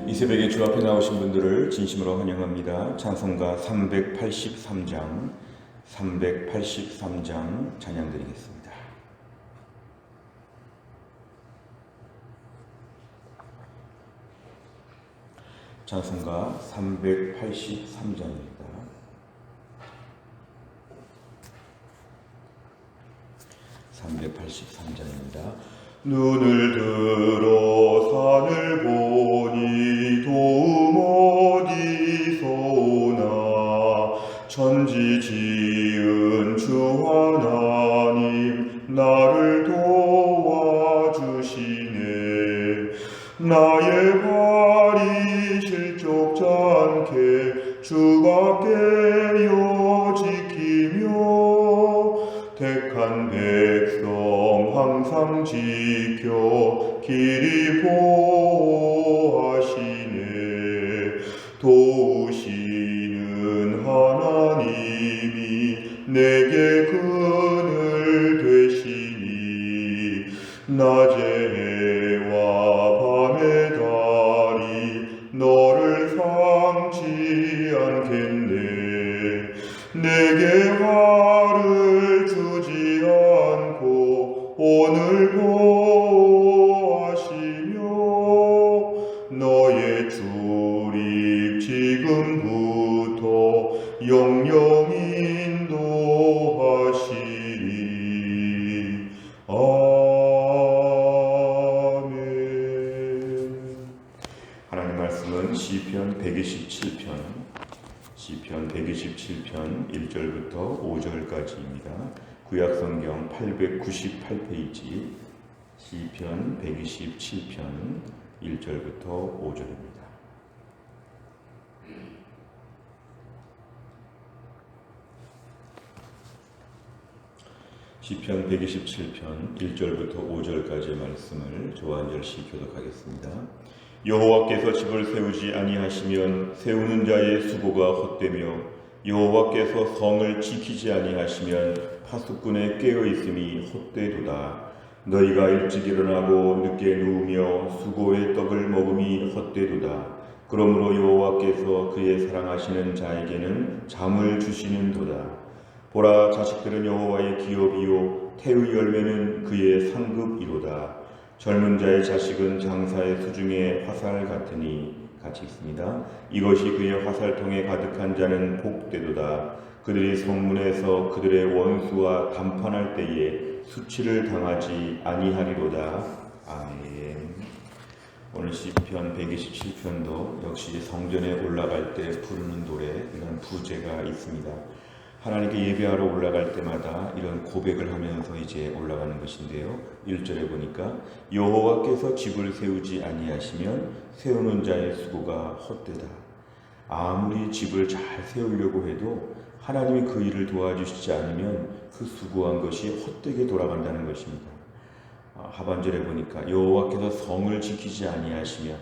이 새벽에 주 앞에 나오신 분들을 진심으로 환영합니다. 찬송가 383장 찬양 드리겠습니다. 찬송가 383장입니다. 눈을 들어 산을 보니 도움 어디서나 천지 지은 주 하나님 나를 도와주시네. 나의 발이 실족지 않게 주가 깨어 지키며 택한 백성 항상 지켜 길이 보호하시네. 도우시는 하나님이 내게 그늘 되시니 낮의 해와 밤의 달이 너를 삼지 않겠네. 내게 화를 주지 않고 오늘 보호하시며 너의 출입 지금부터 영영 인도하시리. 아멘. 하나님 말씀은 시편 127편 1절부터 5절까지입니다. 구약성경 898페이지 시편 127편 1절부터 5절입니다. 시편 127편 1절부터 5절까지의 말씀을 저와 한 절씩 교독하겠습니다. 여호와께서 집을 세우지 아니하시면 세우는 자의 수고가 헛되며 여호와께서 성을 지키지 아니하시면 파수꾼의 깨어있음이 헛되도다. 너희가 일찍 일어나고 늦게 누우며 수고의 떡을 먹음이 헛되도다. 그러므로 여호와께서 그의 사랑하시는 자에게는 잠을 주시는도다. 보라, 자식들은 여호와의 기업이요 태의 열매는 그의 상급이로다. 젊은 자의 자식은 장사의 수중에 화살 같으니, 같이 있습니다. 이것이 그의 화살통에 가득한 자는 복되도다. 그들이 성문에서 그들의 원수와 담판할 때에 수치를 당하지 아니하리로다. 아멘. 오늘 시편 127편도 역시 성전에 올라갈 때 부르는 노래, 이런 부제가 있습니다. 하나님께 예배하러 올라갈 때마다 이런 고백을 하면서 이제 올라가는 것인데요. 1절에 보니까 여호와께서 집을 세우지 아니하시면 세우는 자의 수고가 헛되다. 아무리 집을 잘 세우려고 해도 하나님이 그 일을 도와주시지 않으면 그 수고한 것이 헛되게 돌아간다는 것입니다. 하반절에 보니까 여호와께서 성을 지키지 아니하시면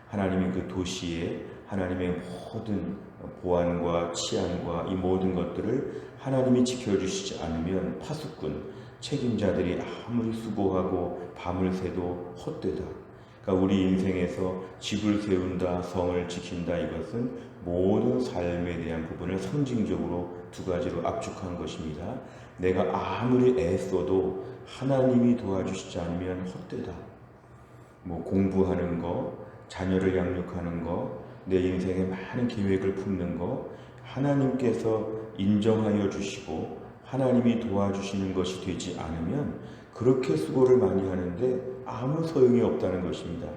하나님이 그 도시에 하나님의 모든 보안과 치안과 이 모든 것들을 하나님이 지켜주시지 않으면 파수꾼, 책임자들이 아무리 수고하고 밤을 새도 헛되다. 그러니까 우리 인생에서 집을 세운다, 성을 지킨다, 이것은 모든 삶에 대한 부분을 상징적으로 두 가지로 압축한 것입니다. 내가 아무리 애써도 하나님이 도와주시지 않으면 헛되다. 공부하는 거, 자녀를 양육하는 거, 내 인생에 많은 계획을 품는 거, 하나님께서 인정하여 주시고 하나님이 도와주시는 것이 되지 않으면 그렇게 수고를 많이 하는데 아무 소용이 없다는 것입니다.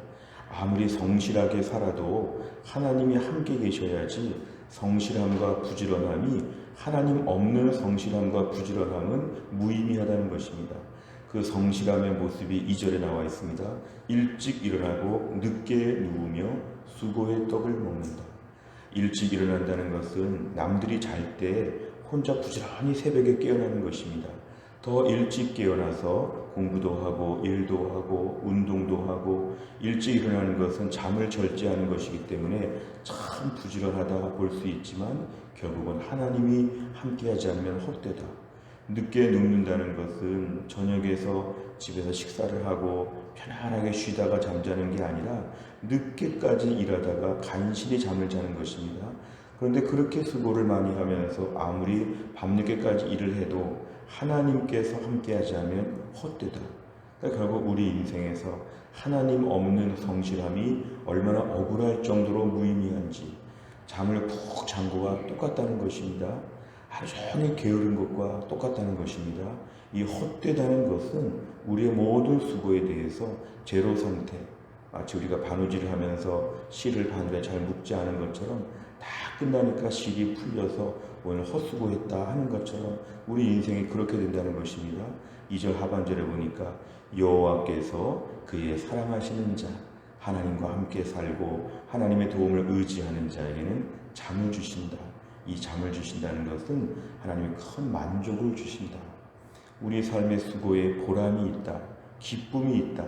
아무리 성실하게 살아도 하나님이 함께 계셔야지 성실함과 부지런함이 하나님 없는 성실함과 부지런함은 무의미하다는 것입니다. 그 성실함의 모습이 2절에 나와 있습니다. 일찍 일어나고 늦게 누우며 수고의 떡을 먹는다. 일찍 일어난다는 것은 남들이 잘 때 혼자 부지런히 새벽에 깨어나는 것입니다. 더 일찍 깨어나서 공부도 하고 일도 하고 운동도 하고 일찍 일어나는 것은 잠을 절제하는 것이기 때문에 참 부지런하다 볼 수 있지만 결국은 하나님이 함께하지 않으면 헛되다. 늦게 눕는다는 것은 저녁에서 집에서 식사를 하고 편안하게 쉬다가 잠자는 게 아니라 늦게까지 일하다가 간신히 잠을 자는 것입니다. 그런데 그렇게 수고를 많이 하면서 아무리 밤늦게까지 일을 해도 하나님께서 함께하지 않으면 헛되다. 그러니까 결국 우리 인생에서 하나님 없는 성실함이 얼마나 억울할 정도로 무의미한지 잠을 푹 잔 거와 똑같다는 것입니다. 하루 종일 게으른 것과 똑같다는 것입니다. 이 헛되다는 것은 우리의 모든 수고에 대해서 제로 상태, 마치 우리가 바느질을 하면서 실을 바늘에 잘 묶지 않은 것처럼 다 끝나니까 실이 풀려서 오늘 헛수고했다 하는 것처럼 우리 인생이 그렇게 된다는 것입니다. 2절 하반절에 보니까 여호와께서 그의 사랑하시는 자, 하나님과 함께 살고 하나님의 도움을 의지하는 자에게는 잠을 주신다. 이 잠을 주신다는 것은 하나님의 큰 만족을 주신다. 우리 삶의 수고에 보람이 있다. 기쁨이 있다.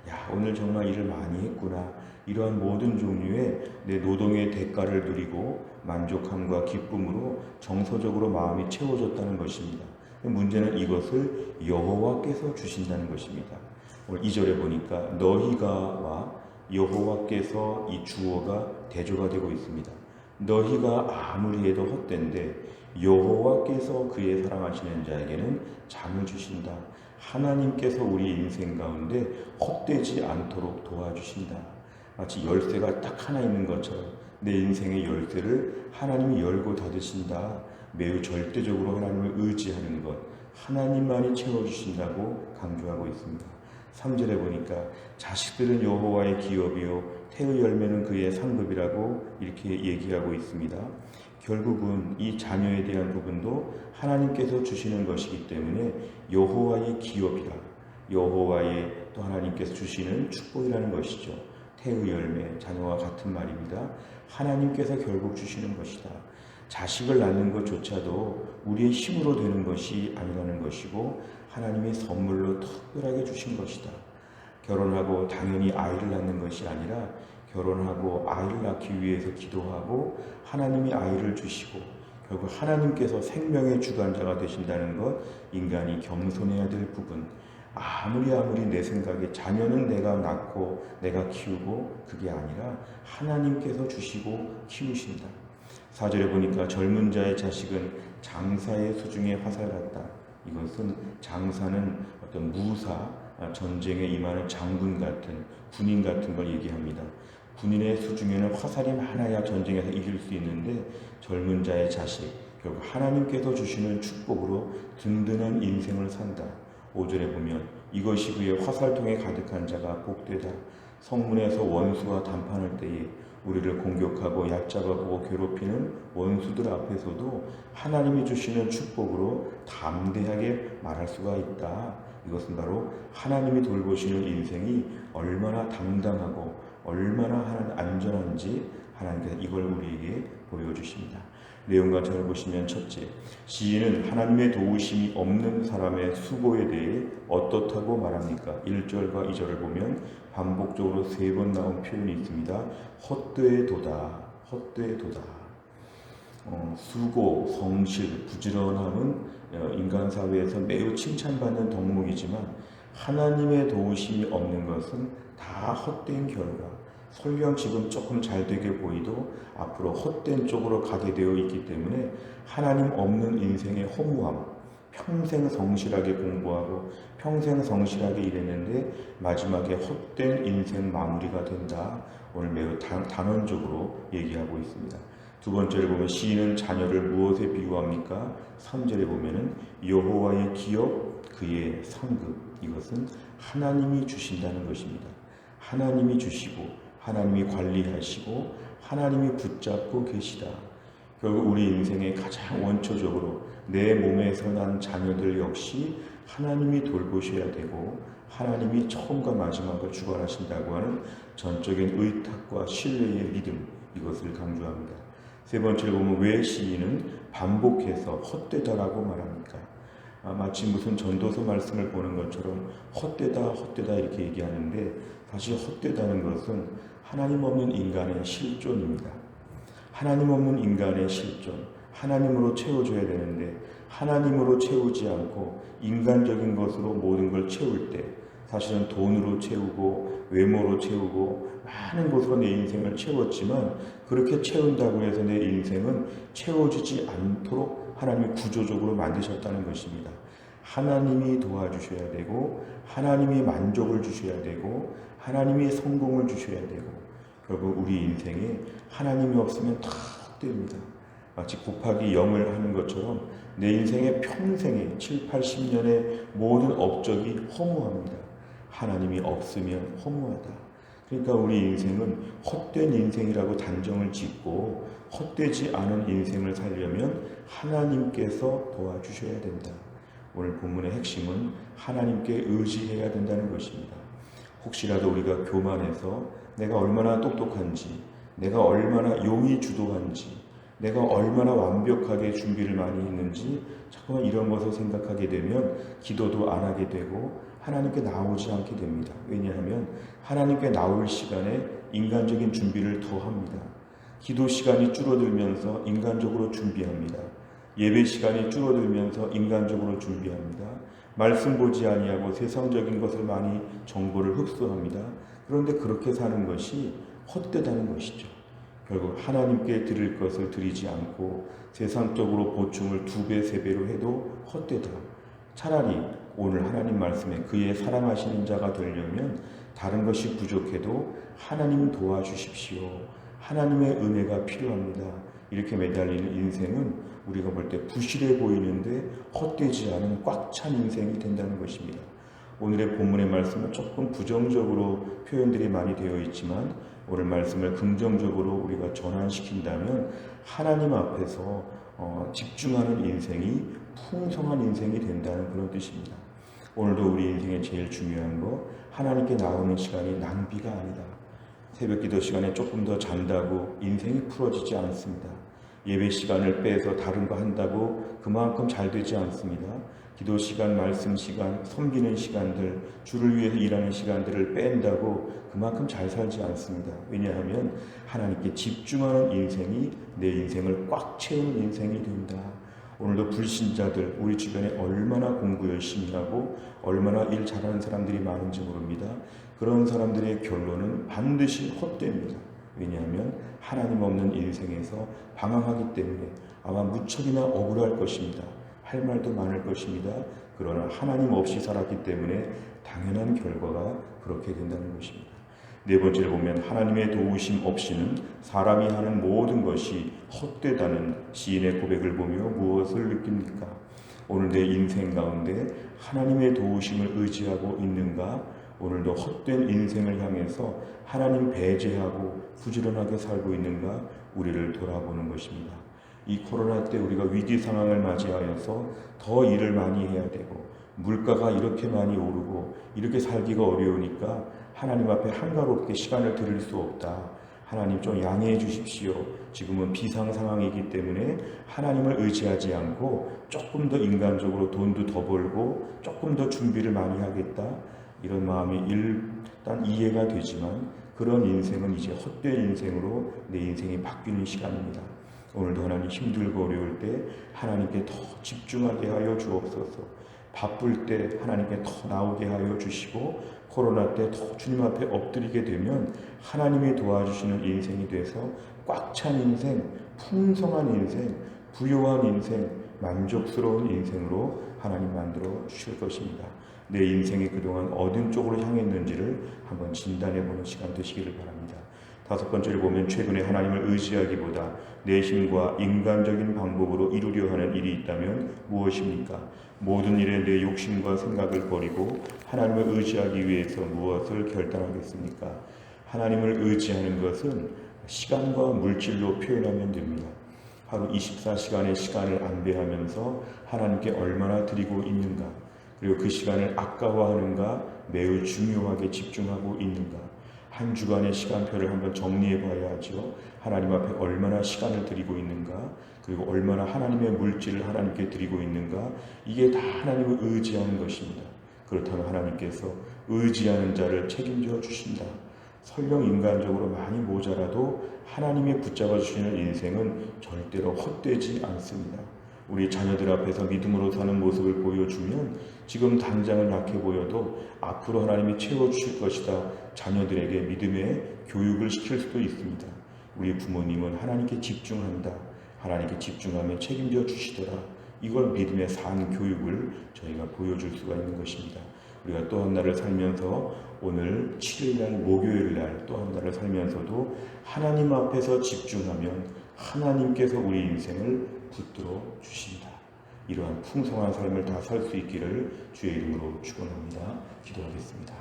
야, 오늘 정말 일을 많이 했구나. 이러한 모든 종류의 내 노동의 대가를 누리고 만족함과 기쁨으로 정서적으로 마음이 채워졌다는 것입니다. 문제는 이것을 여호와께서 주신다는 것입니다. 오늘 2절에 보니까 너희가와 여호와께서 이 주어가 대조가 되고 있습니다. 너희가 아무리 해도 헛된데 여호와께서 그의 사랑하시는 자에게는 잠을 주신다. 하나님께서 우리 인생 가운데 헛되지 않도록 도와주신다. 마치 열쇠가 딱 하나 있는 것처럼 내 인생의 열쇠를 하나님이 열고 닫으신다. 매우 절대적으로 하나님을 의지하는 것, 하나님만이 채워주신다고 강조하고 있습니다. 3절에 보니까 자식들은 여호와의 기업이요 태의 열매는 그의 상급이라고 이렇게 얘기하고 있습니다. 결국은 이 자녀에 대한 부분도 하나님께서 주시는 것이기 때문에 여호와의 기업이라, 여호와의 또 하나님께서 주시는 축복이라는 것이죠. 태의 열매, 자녀와 같은 말입니다. 하나님께서 결국 주시는 것이다. 자식을 낳는 것조차도 우리의 힘으로 되는 것이 아니라는 것이고 하나님의 선물로 특별하게 주신 것이다. 결혼하고 당연히 아이를 낳는 것이 아니라 결혼하고 아이를 낳기 위해서 기도하고 하나님이 아이를 주시고 결국 하나님께서 생명의 주관자가 되신다는 것, 인간이 겸손해야 될 부분. 아무리 내 생각에 자녀는 내가 낳고 내가 키우고 그게 아니라 하나님께서 주시고 키우신다. 4절에 보니까 젊은 자의 자식은 장사의 수중에 화살 같다. 이것은 장사는 어떤 무사, 전쟁에 임하는 장군 같은, 군인 같은 걸 얘기합니다. 군인의 수중에는 화살이 많아야 전쟁에서 이길 수 있는데 젊은 자의 자식, 결국 하나님께서 주시는 축복으로 든든한 인생을 산다. 5절에 보면 이것이 그의 화살통에 가득한 자가 복되다. 성문에서 원수와 담판할 때에 우리를 공격하고 얕잡아보고 괴롭히는 원수들 앞에서도 하나님이 주시는 축복으로 담대하게 말할 수가 있다. 이것은 바로 하나님이 돌보시는 인생이 얼마나 당당하고 얼마나 안전한지 하나님께서 이걸 우리에게 보여주십니다. 내용과 잘 보시면 첫째, 시인은 하나님의 도우심이 없는 사람의 수고에 대해 어떻다고 말합니까? 1절과 2절을 보면 반복적으로 3번 나온 표현이 있습니다. 헛되도다, 헛되도다. 수고, 성실, 부지런함은 인간 사회에서 매우 칭찬받는 덕목이지만 하나님의 도우심이 없는 것은 다 헛된 결과, 설령 지금 조금 잘 되게 보이도 앞으로 헛된 쪽으로 가게 되어 있기 때문에 하나님 없는 인생의 허무함, 평생 성실하게 공부하고 평생 성실하게 일했는데 마지막에 헛된 인생 마무리가 된다. 오늘 매우 단언적으로 얘기하고 있습니다. 두 번째를 보면 시인은 자녀를 무엇에 비유합니까? 3절에 보면은 여호와의 기업, 그의 상급. 이것은 하나님이 주신다는 것입니다. 하나님이 주시고 하나님이 관리하시고 하나님이 붙잡고 계시다. 결국 우리 인생의 가장 원초적으로 내 몸에서 난 자녀들 역시 하나님이 돌보셔야 되고 하나님이 처음과 마지막을 주관하신다고 하는 전적인 의탁과 신뢰의 믿음, 이것을 강조합니다. 세 번째로 보면 왜 시인은 반복해서 헛되다라고 말합니까? 마치 무슨 전도서 말씀을 보는 것처럼 헛되다 이렇게 얘기하는데 사실 헛되다는 것은 하나님 없는 인간의 실존입니다. 하나님 없는 인간의 실존, 하나님으로 채워줘야 되는데 하나님으로 채우지 않고 인간적인 것으로 모든 걸 채울 때 사실은 돈으로 채우고 외모로 채우고 많은 곳으로 내 인생을 채웠지만 그렇게 채운다고 해서 내 인생은 채워지지 않도록 하나님이 구조적으로 만드셨다는 것입니다. 하나님이 도와주셔야 되고 하나님이 만족을 주셔야 되고 하나님이 성공을 주셔야 되고 결국 우리 인생에 하나님이 없으면 다 헛됩니다. 마치 곱하기 0을 하는 것처럼 내 인생의 평생의 7, 80년의 모든 업적이 허무합니다. 하나님이 없으면 허무하다. 그러니까 우리 인생은 헛된 인생이라고 단정을 짓고 헛되지 않은 인생을 살려면 하나님께서 도와주셔야 된다. 오늘 본문의 핵심은 하나님께 의지해야 된다는 것입니다. 혹시라도 우리가 교만해서 내가 얼마나 똑똑한지, 내가 얼마나 용이 주도한지, 내가 얼마나 완벽하게 준비를 많이 했는지 자꾸만 이런 것을 생각하게 되면 기도도 안 하게 되고 하나님께 나오지 않게 됩니다. 왜냐하면 하나님께 나올 시간에 인간적인 준비를 더 합니다. 기도 시간이 줄어들면서 인간적으로 준비합니다. 예배 시간이 줄어들면서 인간적으로 준비합니다. 말씀 보지 아니하고 세상적인 것을 많이 정보를 흡수합니다. 그런데 그렇게 사는 것이 헛되다는 것이죠. 결국 하나님께 드릴 것을 드리지 않고 세상적으로 보충을 2배, 3배로 해도 헛되다. 차라리 오늘 하나님 말씀에 그의 사랑하시는 자가 되려면 다른 것이 부족해도 하나님 도와주십시오. 하나님의 은혜가 필요합니다. 이렇게 매달리는 인생은 우리가 볼 때 부실해 보이는데 헛되지 않은 꽉 찬 인생이 된다는 것입니다. 오늘의 본문의 말씀은 조금 부정적으로 표현들이 많이 되어 있지만 오늘 말씀을 긍정적으로 우리가 전환시킨다면 하나님 앞에서 집중하는 인생이 풍성한 인생이 된다는 그런 뜻입니다. 오늘도 우리 인생의 제일 중요한 거 하나님께 나오는 시간이 낭비가 아니다. 새벽 기도 시간에 조금 더 잔다고 인생이 풀어지지 않습니다. 예배 시간을 빼서 다른 거 한다고 그만큼 잘 되지 않습니다. 기도 시간, 말씀 시간, 섬기는 시간들, 주를 위해서 일하는 시간들을 뺀다고 그만큼 잘 살지 않습니다. 왜냐하면 하나님께 집중하는 인생이 내 인생을 꽉 채우는 인생이 된다. 오늘도 불신자들 우리 주변에 얼마나 공부 열심히 하고 얼마나 일 잘하는 사람들이 많은지 모릅니다. 그런 사람들의 결론은 반드시 헛됩니다. 왜냐하면 하나님 없는 인생에서 방황하기 때문에 아마 무척이나 억울할 것입니다. 할 말도 많을 것입니다. 그러나 하나님 없이 살았기 때문에 당연한 결과가 그렇게 된다는 것입니다. 네 번째를 보면 하나님의 도우심 없이는 사람이 하는 모든 것이 헛되다는 시인의 고백을 보며 무엇을 느낍니까? 오늘 내 인생 가운데 하나님의 도우심을 의지하고 있는가? 오늘도 헛된 인생을 향해서 하나님 배제하고 부지런하게 살고 있는가? 우리를 돌아보는 것입니다. 이 코로나 때 우리가 위기 상황을 맞이하여서 더 일을 많이 해야 되고 물가가 이렇게 많이 오르고 이렇게 살기가 어려우니까 하나님 앞에 한가롭게 시간을 드릴 수 없다. 하나님 좀 양해해 주십시오. 지금은 비상 상황이기 때문에 하나님을 의지하지 않고 조금 더 인간적으로 돈도 더 벌고 조금 더 준비를 많이 하겠다. 이런 마음이 일단 이해가 되지만 그런 인생은 이제 헛된 인생으로 내 인생이 바뀌는 시간입니다. 오늘도 하나님 힘들고 어려울 때 하나님께 더 집중하게 하여 주옵소서. 바쁠 때 하나님께 더 나오게 하여 주시고 코로나 때 더 주님 앞에 엎드리게 되면 하나님이 도와주시는 인생이 돼서 꽉 찬 인생, 풍성한 인생, 부요한 인생, 만족스러운 인생으로 하나님 만들어 주실 것입니다. 내 인생이 그동안 어느 쪽으로 향했는지를 한번 진단해보는 시간 되시기를 바랍니다. 다섯 번째를 보면 최근에 하나님을 의지하기보다 내 힘과 인간적인 방법으로 이루려 하는 일이 있다면 무엇입니까? 모든 일에 내 욕심과 생각을 버리고 하나님을 의지하기 위해서 무엇을 결단하겠습니까? 하나님을 의지하는 것은 시간과 물질로 표현하면 됩니다. 하루 24시간의 시간을 안배하면서 하나님께 얼마나 드리고 있는가? 그리고 그 시간을 아까워하는가? 매우 중요하게 집중하고 있는가? 한 주간의 시간표를 한번 정리해 봐야 하죠. 하나님 앞에 얼마나 시간을 드리고 있는가, 그리고 얼마나 하나님의 물질을 하나님께 드리고 있는가, 이게 다 하나님을 의지하는 것입니다. 그렇다면 하나님께서 의지하는 자를 책임져 주신다. 설령 인간적으로 많이 모자라도 하나님이 붙잡아 주시는 인생은 절대로 헛되지 않습니다. 우리 자녀들 앞에서 믿음으로 사는 모습을 보여주면 지금 당장은 약해 보여도 앞으로 하나님이 채워주실 것이다. 자녀들에게 믿음의 교육을 시킬 수도 있습니다. 우리 부모님은 하나님께 집중한다. 하나님께 집중하면 책임져 주시더라. 이걸 믿음의 산 교육을 저희가 보여줄 수가 있는 것입니다. 우리가 또 한 날을 살면서 오늘 7일날 목요일날 또 한 날을 살면서도 하나님 앞에서 집중하면 하나님께서 우리 인생을 붙들어 주신다. 이러한 풍성한 삶을 다 살 수 있기를 주의 이름으로 축원합니다. 기도하겠습니다.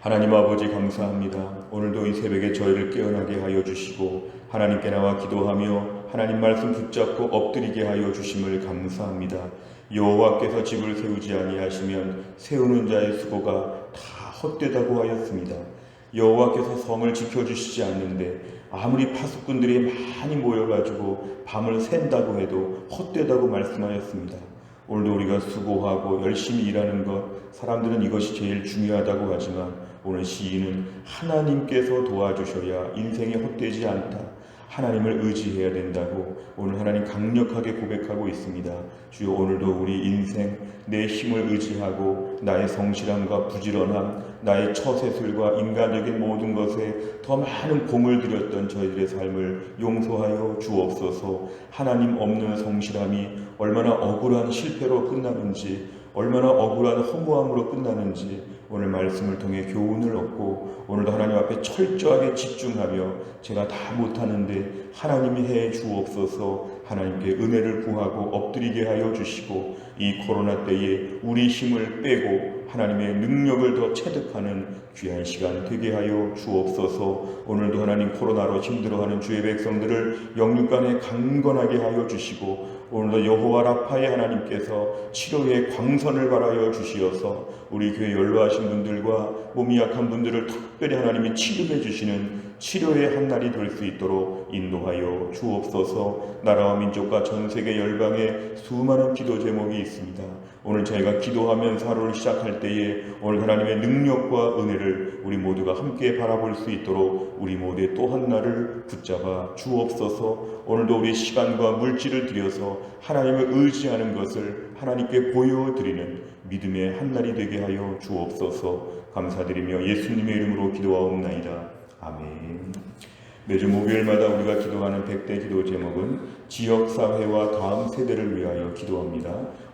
하나님 아버지 감사합니다. 오늘도 이 새벽에 저희를 깨어나게 하여 주시고 하나님께 나와 기도하며 하나님 말씀 붙잡고 엎드리게 하여 주심을 감사합니다. 여호와께서 집을 세우지 아니하시면 세우는 자의 수고가 다 헛되다고 하였습니다. 여호와께서 성을 지켜주시지 않는데 아무리 파수꾼들이 많이 모여가지고 밤을 샌다고 해도 헛되다고 말씀하였습니다. 오늘도 우리가 수고하고 열심히 일하는 것, 사람들은 이것이 제일 중요하다고 하지만 오늘 시인은 하나님께서 도와주셔야 인생이 헛되지 않다. 하나님을 의지해야 된다고 오늘 하나님 강력하게 고백하고 있습니다. 주여 오늘도 우리 인생 내 힘을 의지하고 나의 성실함과 부지런함, 나의 처세술과 인간적인 모든 것에 더 많은 공을 들였던 저희들의 삶을 용서하여 주옵소서. 하나님 없는 성실함이 얼마나 억울한 실패로 끝나는지, 얼마나 억울한 허무함으로 끝나는지 오늘 말씀을 통해 교훈을 얻고 오늘도 하나님 앞에 철저하게 집중하며 제가 다 못하는데 하나님이 해 주옵소서. 하나님께 은혜를 구하고 엎드리게 하여 주시고 이 코로나 때에 우리 힘을 빼고 하나님의 능력을 더 체득하는 귀한 시간 되게 하여 주옵소서. 오늘도 하나님 코로나로 힘들어하는 주의 백성들을 영육간에 강건하게 하여 주시고 오늘도 여호와 라파의 하나님께서 치료의 광선을 발하여 주시어서 우리 교회 연로하신 분들과 몸이 약한 분들을 특별히 하나님이 치료해 주시는 치료의 한 날이 될 수 있도록 인도하여 주옵소서. 나라와 민족과 전 세계 열방에 수많은 기도 제목이 있습니다. 오늘 저희가 기도하면서 하루를 시작할 때에 오늘 하나님의 능력과 은혜를 우리 모두가 함께 바라볼 수 있도록 우리 모두의 또 한 날을 붙잡아 주옵소서. 오늘도 우리 시간과 물질을 들여서 하나님을 의지하는 것을 하나님께 보여드리는 믿음의 한 날이 되게 하여 주옵소서. 감사드리며 예수님의 이름으로 기도하옵나이다. 아멘. 매주 목요일마다 우리가 기도하는 100대 기도 제목은 지역사회와 다음 세대를 위하여 기도합니다.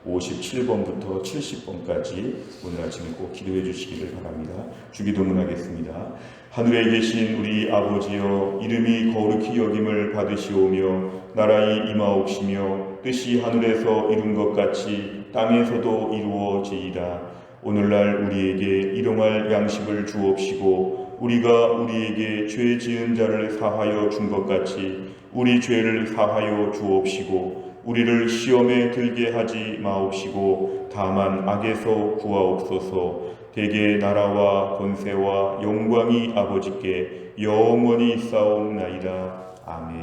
57번부터 70번까지 오늘 아침에 꼭 기도해 주시기를 바랍니다. 주기도문 하겠습니다. 하늘에 계신 우리 아버지여, 이름이 거룩히 여김을 받으시오며 나라의 임하옵시며 뜻이 하늘에서 이룬 것 같이 땅에서도 이루어지이다. 오늘날 우리에게 일용할 양식을 주옵시고 우리가 우리에게 죄 지은 자를 사하여 준 것 같이 우리 죄를 사하여 주옵시고 우리를 시험에 들게 하지 마옵시고 다만 악에서 구하옵소서. 대개 나라와 권세와 영광이 아버지께 영원히 있사옵나이다. 아멘.